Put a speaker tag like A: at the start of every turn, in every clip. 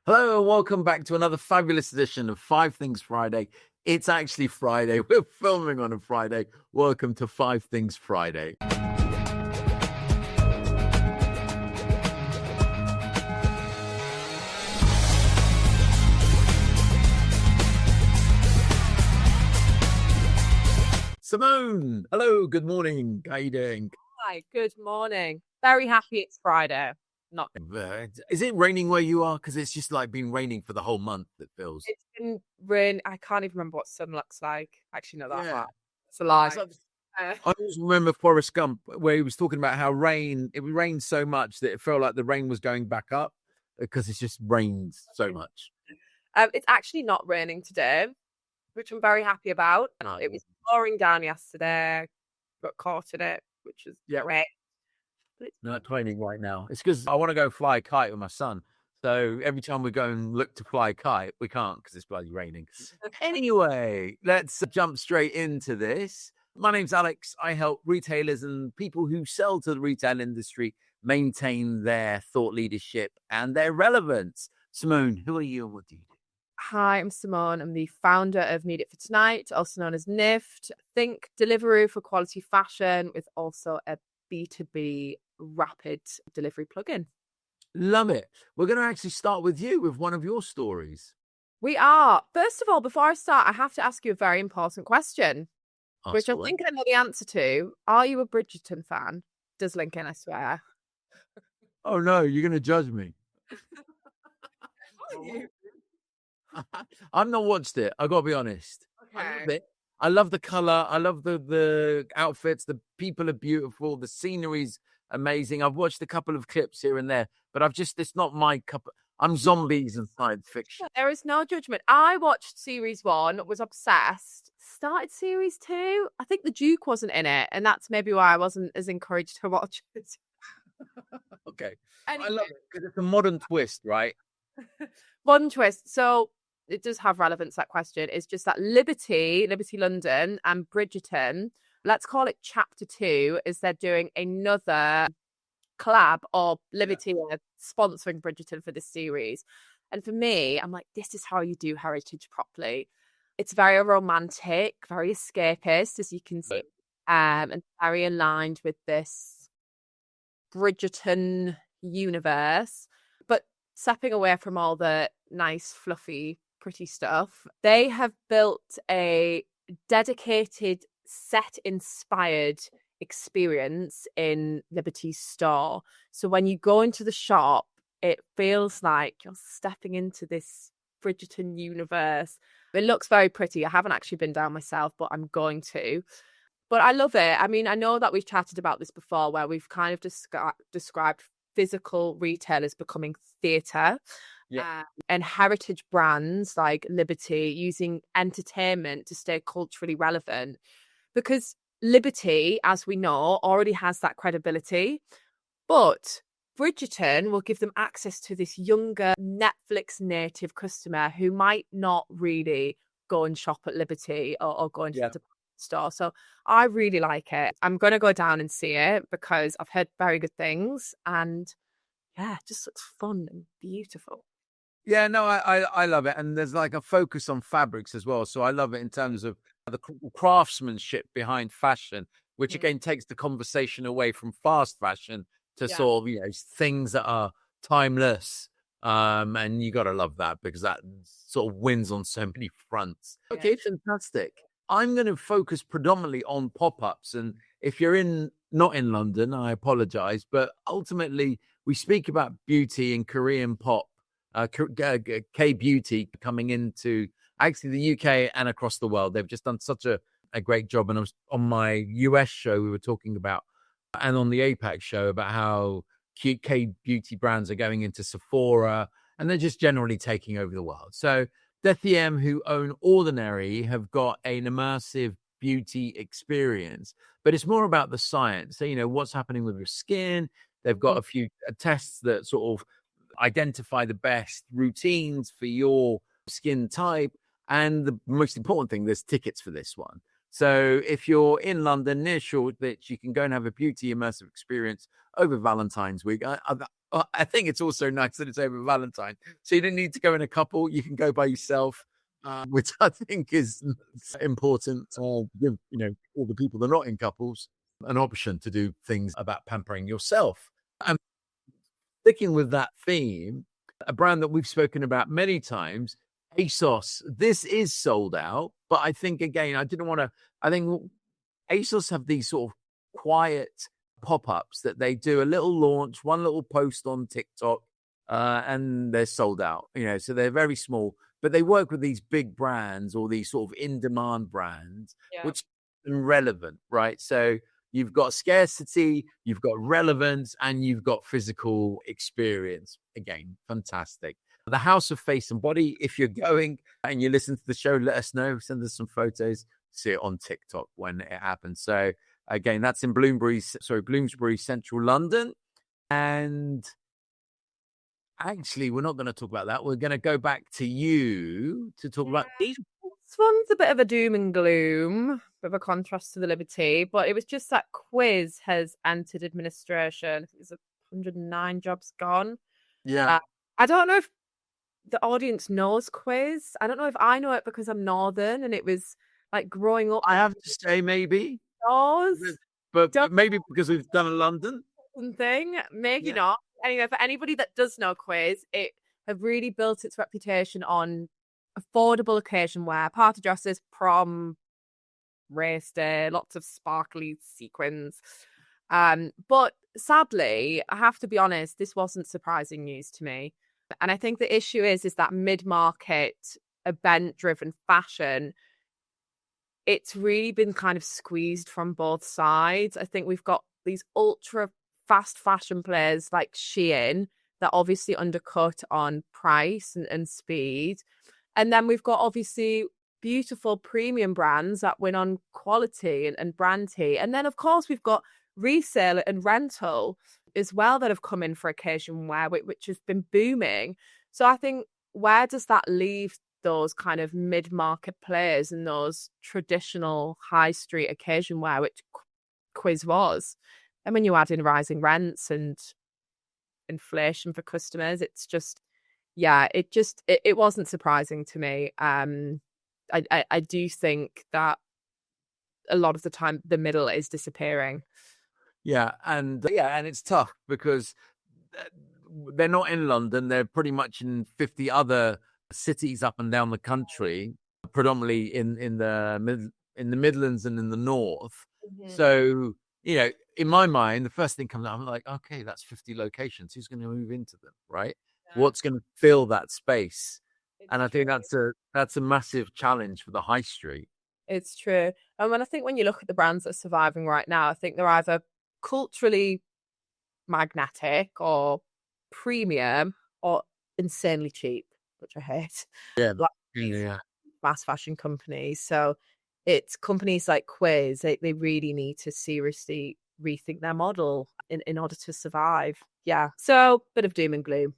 A: Hello and welcome back to another fabulous edition of Five Things Friday. It's actually Friday. We're filming on a Friday. Welcome to Five Things Friday. Simone, hello, good morning. How you doing?
B: Hi, good morning. Very happy it's Friday. Not
A: Is it raining where you are? Because it's just like been raining for the whole month, it feels.
B: It's been rain. I can't even remember what sun looks like. Actually, not that
A: Yeah.
B: far. It's a lie.
A: I always remember Forrest Gump where he was talking about how it rained so much that it felt like the rain was going back up because it's just rained so much.
B: It's actually not raining today, which I'm very happy about. It was pouring down yesterday. Got caught in it, which is great. But it's
A: Not raining right now. It's because I want to go fly a kite with my son. So every time we go and look to fly a kite, we can't because it's bloody raining. Anyway, let's jump straight into this. My name's Alex. I help retailers and people who sell to the retail industry maintain their thought leadership and their relevance. Simone, who are you and what do you do?
B: Hi, I'm Simone. I'm the founder of Need It For Tonight, also known as NIFT. Think delivery for quality fashion with also a B2B rapid delivery plugin.
A: Love it. We're going to actually start with you with one of your stories.
B: We are. First of all, before I start, I have to ask you a very important question, which I think I know the answer to. Are you a Bridgerton fan? Does Lincoln, I swear.
A: Oh, no, you're going to judge me. I've not watched it. I've got to be honest.
B: Okay.
A: I love it. I love the color. I love the outfits. The people are beautiful. The scenery's amazing. I've watched a couple of clips here and there, but it's not my cup. I'm zombies and science fiction.
B: There is no judgment. I watched series 1, was obsessed, started series 2. I think the Duke wasn't in it, and that's maybe why I wasn't as encouraged to watch it.
A: Okay.
B: Anyway.
A: I love it because it's a modern twist, right?
B: Modern twist. So it does have relevance, that question. It's just that Liberty London and Bridgerton, let's call it chapter 2, is they're doing another collab, or Liberty are sponsoring Bridgerton for this series. And for me, I'm like, this is how you do heritage properly. It's very romantic, very escapist, as you can see, and very aligned with this Bridgerton universe. But stepping away from all the nice, fluffy, pretty stuff, they have built a dedicated set-inspired experience in Liberty's store. So when you go into the shop, it feels like you're stepping into this Bridgerton universe. It looks very pretty. I haven't actually been down myself, but I'm going to. But I love it. I mean, I know that we've chatted about this before, where we've kind of described physical retailers becoming theatre. And heritage brands like Liberty using entertainment to stay culturally relevant. Because Liberty, as we know, already has that credibility. But Bridgerton will give them access to this younger Netflix native customer who might not really go and shop at Liberty or go into the department store. So I really like it. I'm going to go down and see it because I've heard very good things. And yeah, it just looks fun and beautiful.
A: Yeah, no, I love it. And there's like a focus on fabrics as well. So I love it in terms of the craftsmanship behind fashion, which again takes the conversation away from fast fashion to sort of, things that are timeless. And you got to love that because that sort of wins on so many fronts. Okay, fantastic. I'm going to focus predominantly on pop-ups. And if you're not in London, I apologize. But ultimately, we speak about beauty in Korean pop. K-beauty coming into actually the UK and across the world. They've just done such a great job. And I was on my US show, we were talking about, and on the APAC show about how K-beauty brands are going into Sephora and they're just generally taking over the world. So DECIEM, who own Ordinary, have got an immersive beauty experience, but it's more about the science. So, what's happening with your skin. They've got a few tests that sort of identify the best routines for your skin type. And the most important thing, there's tickets for this one. So if you're in London near Shoreditch, you can go and have a beauty immersive experience over Valentine's week. I think it's also nice that it's over Valentine. So you don't need to go in a couple. You can go by yourself, which I think is important. Give, all the people that are not in couples an option to do things about pampering yourself. And sticking with that theme, a brand that we've spoken about many times, ASOS. This is sold out, but I think, again, I think ASOS have these sort of quiet pop-ups that they do, a little launch, one little post on TikTok, and they're sold out. So they're very small, but they work with these big brands or these sort of in-demand brands, which is relevant, right? So you've got scarcity, you've got relevance, and you've got physical experience. Again, fantastic. The House of Face and Body, if you're going and you listen to the show, let us know, send us some photos, see it on TikTok when it happens. So again, that's in Bloomsbury, Central London. And actually, we're not going to talk about that. We're going to go back to you to talk about these.
B: This one's a bit of a doom and gloom, bit of a contrast to the Liberty, but it was just that Quiz has entered administration. I think there's 109 jobs gone.
A: Yeah.
B: I don't know if the audience knows Quiz. I don't know if I know it because I'm Northern and it was like growing up.
A: I have to say maybe. But maybe because we've done a London
B: thing. Maybe not. Anyway, for anybody that does know Quiz, it have really built its reputation on affordable occasion wear, party dresses, prom, race day, lots of sparkly sequins. But sadly, I have to be honest, this wasn't surprising news to me. And I think the issue is that mid-market, event-driven fashion, it's really been kind of squeezed from both sides. I think we've got these ultra fast fashion players like Shein that obviously undercut on price and speed. And then we've got obviously beautiful premium brands that win on quality and brand heat. And then, of course, we've got resale and rental as well that have come in for occasion wear, which has been booming. So I think, where does that leave those kind of mid-market players and those traditional high street occasion wear, which Quiz was? And when you add in rising rents and inflation for customers, it's just, it wasn't surprising to me. I do think that a lot of the time the middle is disappearing.
A: And it's tough because they're not in London. They're pretty much in 50 other cities up and down the country, predominantly in the Midlands and in the North. Mm-hmm. So, in my mind, the first thing comes out, I'm like, okay, that's 50 locations. Who's going to move into them, right? Yeah. What's going to fill that space? And I think that's a massive challenge for the high street.
B: It's true. And when you look at the brands that are surviving right now, I think they're either culturally magnetic or premium or insanely cheap, which I hate.
A: Yeah.
B: Fast fashion companies. So it's companies like Quiz, they really need to seriously rethink their model in order to survive. Yeah. So bit of doom and gloom.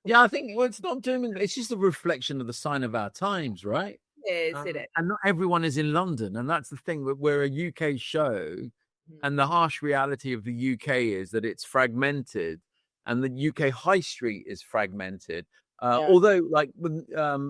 A: Yeah, I think it's not doom and gloom. It's just a reflection of the sign of our times, right?
B: It is.
A: And not everyone is in London. And that's the thing. We're a UK show. And the harsh reality of the UK is that it's fragmented and the UK high street is fragmented. Although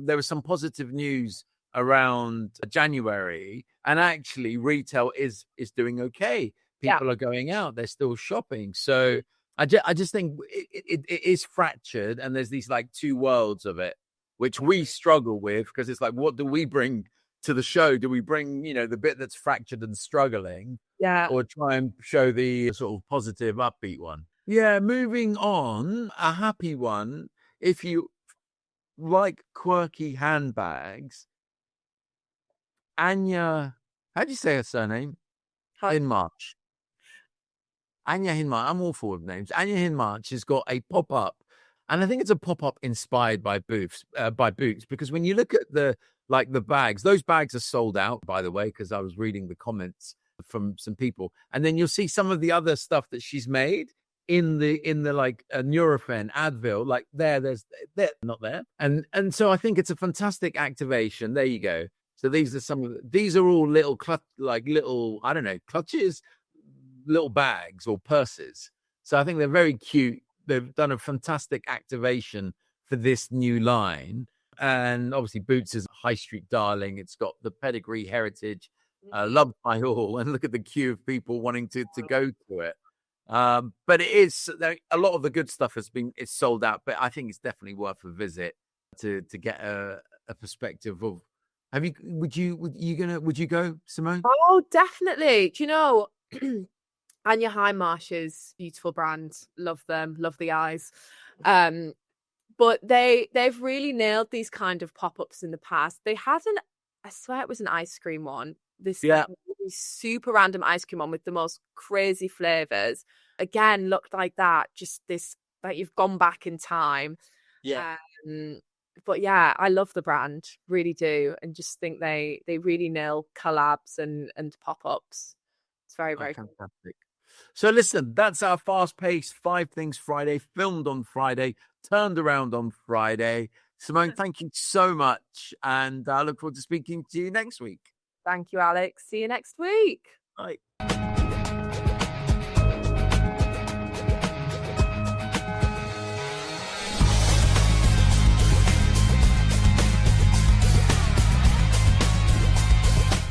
A: there was some positive news around January, and actually retail is doing okay. People are going out, they're still shopping. So I just think it is fractured, and there's these like two worlds of it, which we struggle with because it's like, what do we bring to the show? Do we bring, the bit that's fractured and struggling?
B: Yeah.
A: Or try and show the sort of positive, upbeat one? Yeah, moving on, a happy one. If you like quirky handbags, Anya, how do you say her surname? Hindmarch. Anya Hindmarch. I'm awful with names. Anya Hindmarch has got a pop-up, and I think it's a pop-up inspired by Boots, because when you look at the bags, those bags are sold out, by the way, because I was reading the comments from some people, and then you'll see some of the other stuff that she's made in the like Nurofen, Advil, like they're not there, and so I think it's a fantastic activation. There you go. So these are these are all little little, I don't know, clutches, little bags or purses. So I think they're very cute. They've done a fantastic activation for this new line. And obviously Boots is a high street darling. It's got the pedigree heritage, loved by all. And look at the queue of people wanting to go to it. But it is, a lot of the good stuff is sold out, but I think it's definitely worth a visit to get a perspective of. Would you go, Simone?
B: Oh, definitely. Do you know Anya Hindmarch's beautiful brand? Love them, love the eyes. But they've really nailed these kind of pop-ups in the past. They had I swear it was an ice cream one. This really super random ice cream one with the most crazy flavors. Again, looked like that. Just this, like you've gone back in time.
A: Yeah.
B: But yeah, I love the brand, really do, and just think they really nail collabs and pop-ups. It's very, very
A: fantastic. So listen, that's our fast-paced 5 Things Friday, filmed on Friday, turned around on Friday. Simone, thank you so much, and I look forward to speaking to you next week.
B: Thank you, Alex. See you next week.
A: Bye.